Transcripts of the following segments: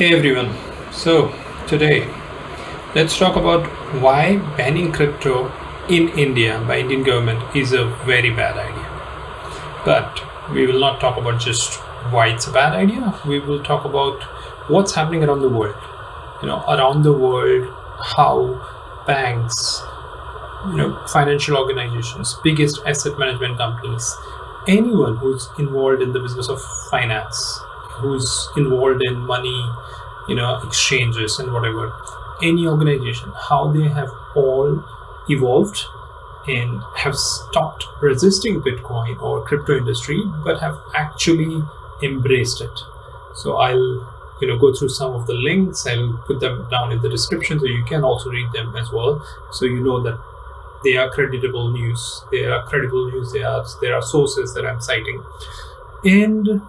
Hey everyone. So today let's talk about why banning crypto in India by Indian government is a very bad idea. But we will not talk about just why it's a bad idea. We will talk about what's happening around the world. Around the world, how banks, financial organizations, biggest asset management companies, anyone who's involved in the business of finance, who's involved in money, exchanges and whatever, any organization, how they have all evolved and have stopped resisting Bitcoin or crypto industry, but have actually embraced it. So I'll go through some of the links. I'll put them down in the description so you can also read them as well. So you know that they are creditable news. They are credible news. There are sources that I'm citing. And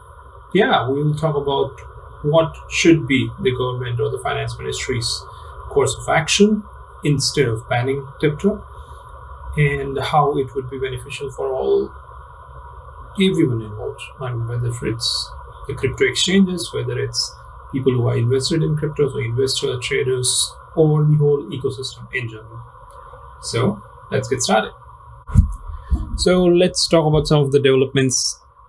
yeah, we will talk about what should be the government or the finance ministry's course of action instead of banning crypto, and how it would be beneficial for everyone involved. Whether it's the crypto exchanges, whether it's people who are invested in crypto, so investors, traders, or the whole ecosystem in general. So let's get started. So let's talk about some of the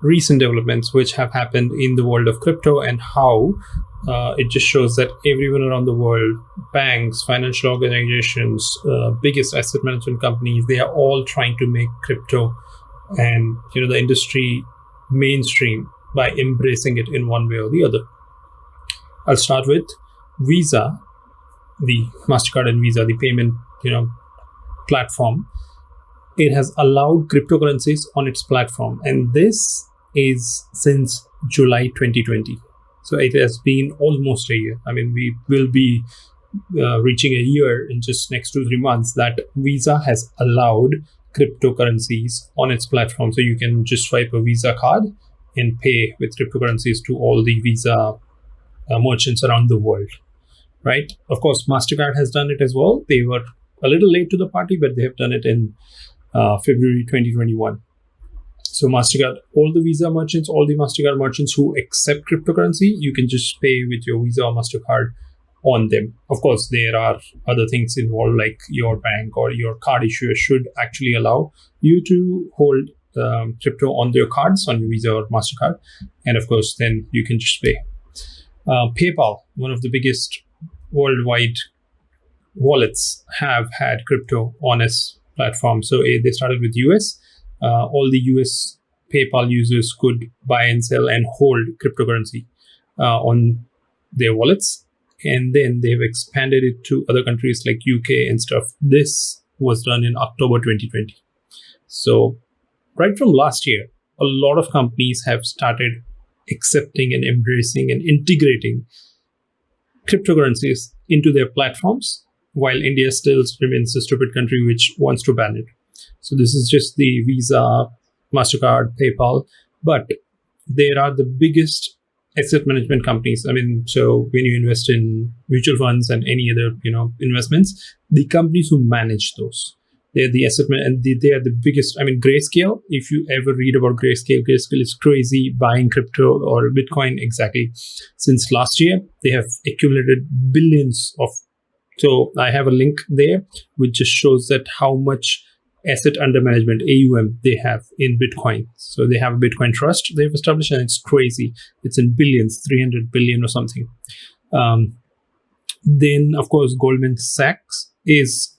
recent developments which have happened in the world of crypto, and how it just shows that everyone around the world, banks, financial organizations, biggest asset management companies, they are all trying to make crypto and the industry mainstream by embracing it in one way or the other. I'll start with Visa, the MasterCard and Visa, the payment platform. It has allowed cryptocurrencies on its platform, and this is since July 2020. So it has been almost a year. We will be reaching a year in just next 2-3 months that Visa has allowed cryptocurrencies on its platform. So you can just swipe a Visa card and pay with cryptocurrencies to all the Visa merchants around the world, right? Of course, MasterCard has done it as well. They were a little late to the party, but they have done it in February 2021. So MasterCard, all the Visa merchants, all the MasterCard merchants who accept cryptocurrency, you can just pay with your Visa or MasterCard on them. Of course, there are other things involved, like your bank or your card issuer should actually allow you to hold crypto on their cards, on your Visa or MasterCard. And of course, then you can just pay. PayPal, one of the biggest worldwide wallets, have had crypto on its platform. So they started with US. All the US PayPal users could buy and sell and hold cryptocurrency on their wallets. And then they've expanded it to other countries like UK and stuff. This was done in October 2020. So right from last year, a lot of companies have started accepting and embracing and integrating cryptocurrencies into their platforms, while India still remains a stupid country which wants to ban it. So this is just the Visa, MasterCard, PayPal, but there are the biggest asset management companies. So when you invest in mutual funds and any other, investments, the companies who manage those, they're the asset and they are the biggest. GrayScale, if you ever read about GrayScale is crazy buying crypto or Bitcoin. Exactly. Since last year, they have accumulated billions of. So I have a link there which just shows that how much asset under management, AUM, they have in Bitcoin. So they have a Bitcoin trust they've established, and it's crazy. It's in billions, 300 billion or something. Then, of course, Goldman Sachs is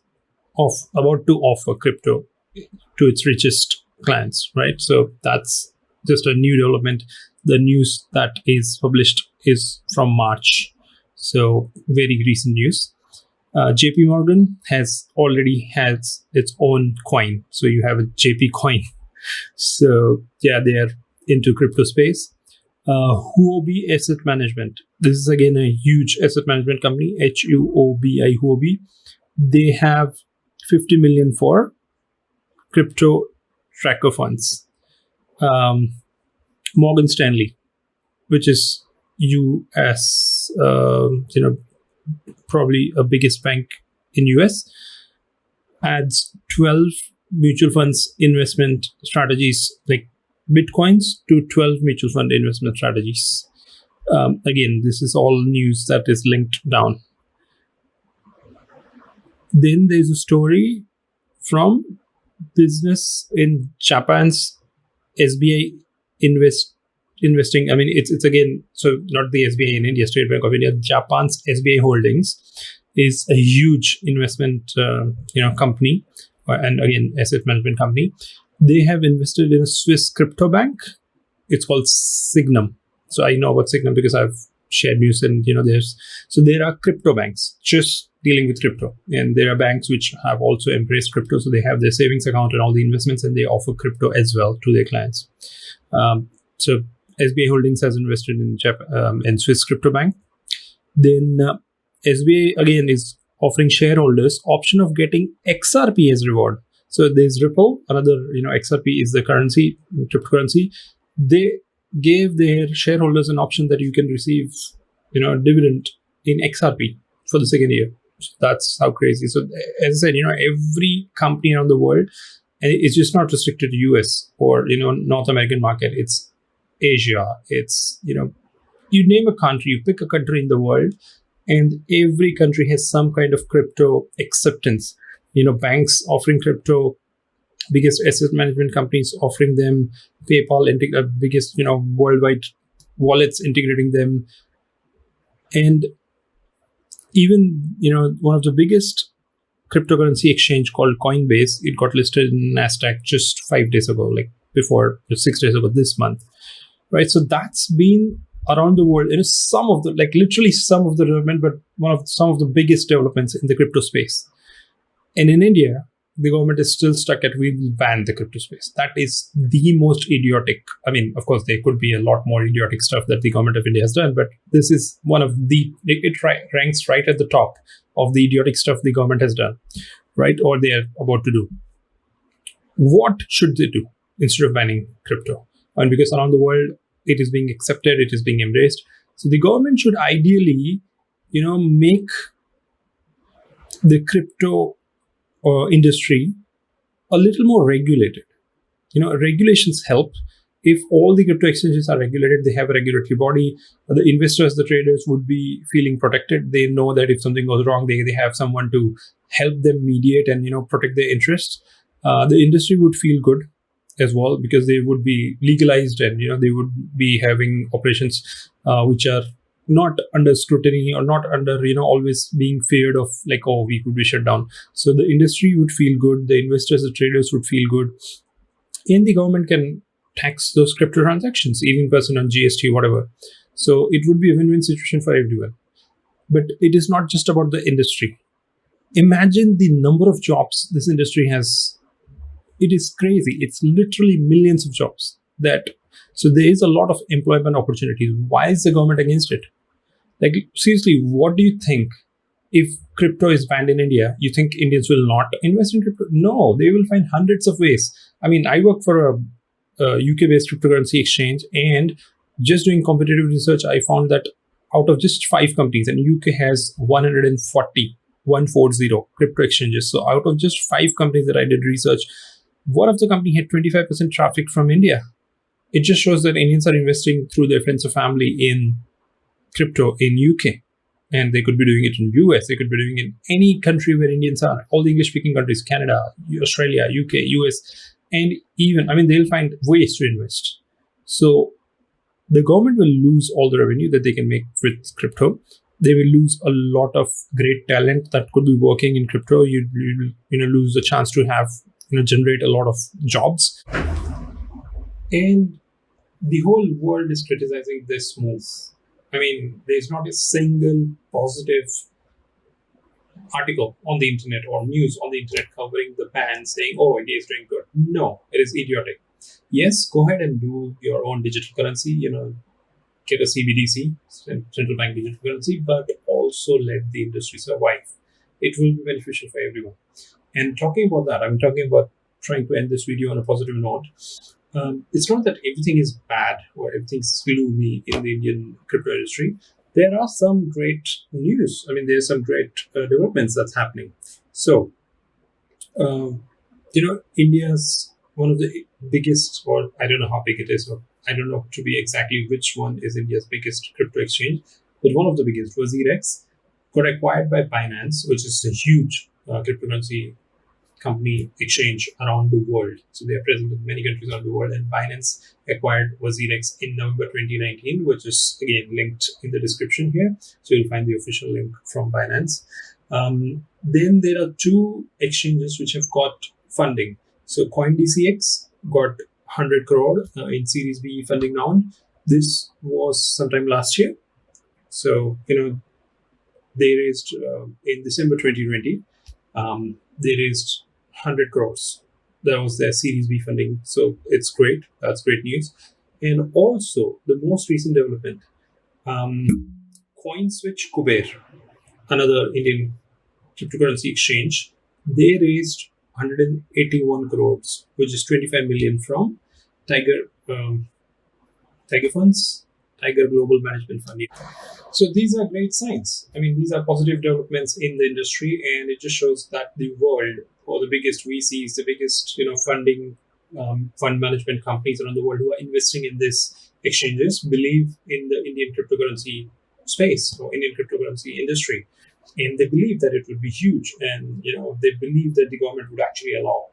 about to offer crypto to its richest clients, right? So that's just a new development. The news that is published is from March. So very recent news. JP Morgan already has its own coin. So you have a JP coin. So yeah, they are into crypto space. Huobi Asset Management. This is again a huge asset management company, Huobi, Huobi. They have 50 million for crypto tracker funds. Morgan Stanley, which is US, probably a biggest bank in US, adds 12 mutual funds investment strategies like Bitcoins to 12 mutual fund investment strategies. Again, this is all news that is linked down. Then there's a story from business in Japan's SBI investing. I mean, it's again, so not the SBI in India, State Bank of India. Japan's SBI Holdings is a huge investment, company, and again, asset management company. They have invested in a Swiss crypto bank. It's called Signum. So I know about Signum because I've shared news, and there are crypto banks just dealing with crypto, and there are banks which have also embraced crypto. So they have their savings account and all the investments, and they offer crypto as well to their clients. So SBI Holdings has invested in Swiss crypto bank. Then SBI again is offering shareholders option of getting XRP as reward. So there's Ripple, another, XRP is the currency, cryptocurrency. They gave their shareholders an option that you can receive, dividend in XRP for the second year. So that's how crazy. So as I said, every company around the world, and it's just not restricted to US or, North American market. It's Asia. It's, you name a country, you pick a country in the world, and every country has some kind of crypto acceptance. Banks offering crypto, biggest asset management companies offering them, PayPal, biggest, worldwide wallets integrating them. And even, one of the biggest cryptocurrency exchange called Coinbase, it got listed in NASDAQ just 5 days ago, like before 6 days ago this month, right? So that's been around the world. Some of the, like literally some of the development, but some of the biggest developments in the crypto space. And in India, the government is still stuck at, we will ban the crypto space. That is the most idiotic. I mean, of course, there could be a lot more idiotic stuff that the government of India has done, but this is one of it ranks right at the top of the idiotic stuff the government has done, right? Or they are about to do. What should they do instead of banning crypto? And because around the world, it is being accepted, it is being embraced. So the government should ideally, make the crypto industry a little more regulated. Regulations help. If all the crypto exchanges are regulated, they have a regulatory body, the investors, the traders would be feeling protected. They know that if something goes wrong, they have someone to help them mediate and, protect their interests. The industry would feel good as well, because they would be legalized, and, they would be having operations which are not under scrutiny or not under, always being feared of, like, oh, we could be shut down. So the industry would feel good, the investors, the traders would feel good, and the government can tax those crypto transactions, even % on GST, whatever. So it would be a win-win situation for everyone. But it is not just about the industry. Imagine the number of jobs this industry has. It is crazy. It's literally millions of jobs. So there is a lot of employment opportunities. Why is the government against it? Like, seriously, what do you think? If crypto is banned in India, you think Indians will not invest in crypto? No, they will find hundreds of ways. I mean, I work for a UK-based cryptocurrency exchange, and just doing competitive research, I found that out of just 5 companies, and UK has 140 crypto exchanges. So out of just 5 companies that I did research, one of the company had 25% traffic from India. It just shows that Indians are investing through their friends or family in crypto in UK, and they could be doing it in US. They could be doing it in any country where Indians are. All the English-speaking countries: Canada, Australia, UK, US, and even, they'll find ways to invest. So the government will lose all the revenue that they can make with crypto. They will lose a lot of great talent that could be working in crypto. You lose the chance to have generate a lot of jobs. And the whole world is criticizing this move. There's not a single positive article on the internet or news on the internet covering the ban, saying, oh, India is doing good. No, it is idiotic. Yes, go ahead and do your own digital currency, get a CBDC, central bank digital currency, but also let the industry survive. It will be beneficial for everyone. And talking about that, I'm talking about trying to end this video on a positive note. It's not that everything is bad or everything's gloomy in the Indian crypto industry. There are some great news. There's some great developments that's happening. So, India's one of the biggest, or I don't know how big it is, or I don't know to be exactly which one is India's biggest crypto exchange, but one of the biggest, WazirX, got acquired by Binance, which is a huge cryptocurrency company exchange around the world. So they are present in many countries around the world. And Binance acquired WazirX in November 2019, which is again linked in the description here. So you'll find the official link from Binance. Then there are two exchanges which have got funding. So CoinDCX got 100 crore in Series B funding round. This was sometime last year. So, they raised in December 2020, they raised 100 crores. That was their Series B funding. So it's great. That's great news. And also, the most recent development, CoinSwitch Kuber, another Indian cryptocurrency exchange, they raised 181 crores, which is 25 million from Tiger Tiger Funds, Tiger Global Management Fund. So these are great signs. I mean, these are positive developments in the industry, and it just shows that the world, or the biggest VCs, the biggest funding fund management companies around the world who are investing in this exchanges, believe in the Indian cryptocurrency space or Indian cryptocurrency industry, and they believe that it would be huge, and they believe that the government would actually allow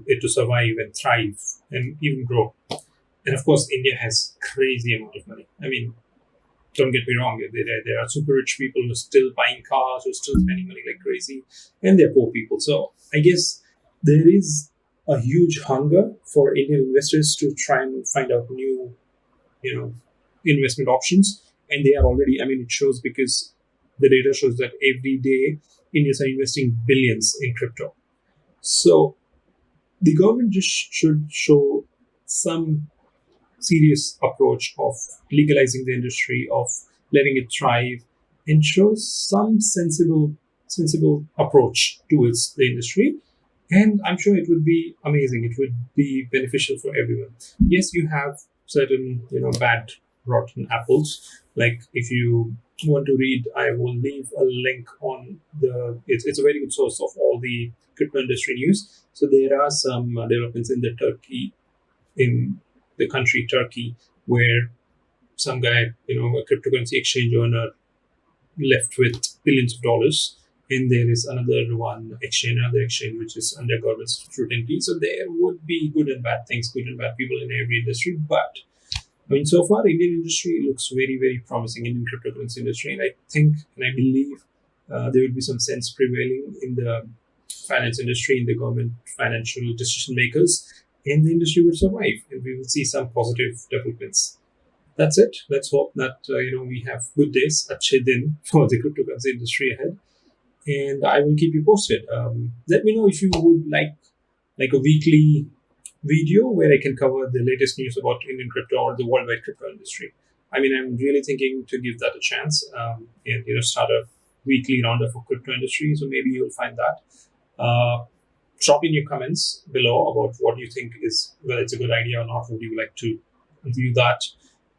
it to survive and thrive and even grow. And of course, India has crazy amount of money. I mean, don't get me wrong, there are super rich people who are still buying cars, who are still spending money like crazy, and they're poor people. So I guess there is a huge hunger for Indian investors to try and find out new, investment options. And they are already, I mean, it shows because the data shows that every day Indians are investing billions in crypto. So the government just should show some serious approach of legalizing the industry, of letting it thrive, and show some sensible approach towards the industry. And I'm sure it would be amazing. It would be beneficial for everyone. Yes, you have certain bad rotten apples. Like if you want to read, I will leave a link on it's a very good source of all the crypto industry news. So there are some developments in the country Turkey, where some guy, a cryptocurrency exchange owner, left with billions of dollars. And there is another exchange which is under government scrutiny. So there would be good and bad things, good and bad people in every industry. But I mean, so far, Indian industry looks very, very promising, Indian cryptocurrency industry. And I think and I believe there will be some sense prevailing in the finance industry, in the government financial decision makers, and the industry will survive, and we will see some positive developments. That's it. Let's hope that we have good days, achhe din for the cryptocurrency industry ahead. And I will keep you posted. Let me know if you would like a weekly video where I can cover the latest news about Indian crypto or the worldwide crypto industry. I mean, I'm really thinking to give that a chance, and start a weekly roundup for crypto industry. So maybe you'll find that. Drop in your comments below about what you think is, whether it's a good idea or not. Would you like to view that?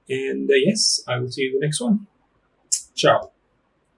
And yes, I will see you in the next one. Ciao.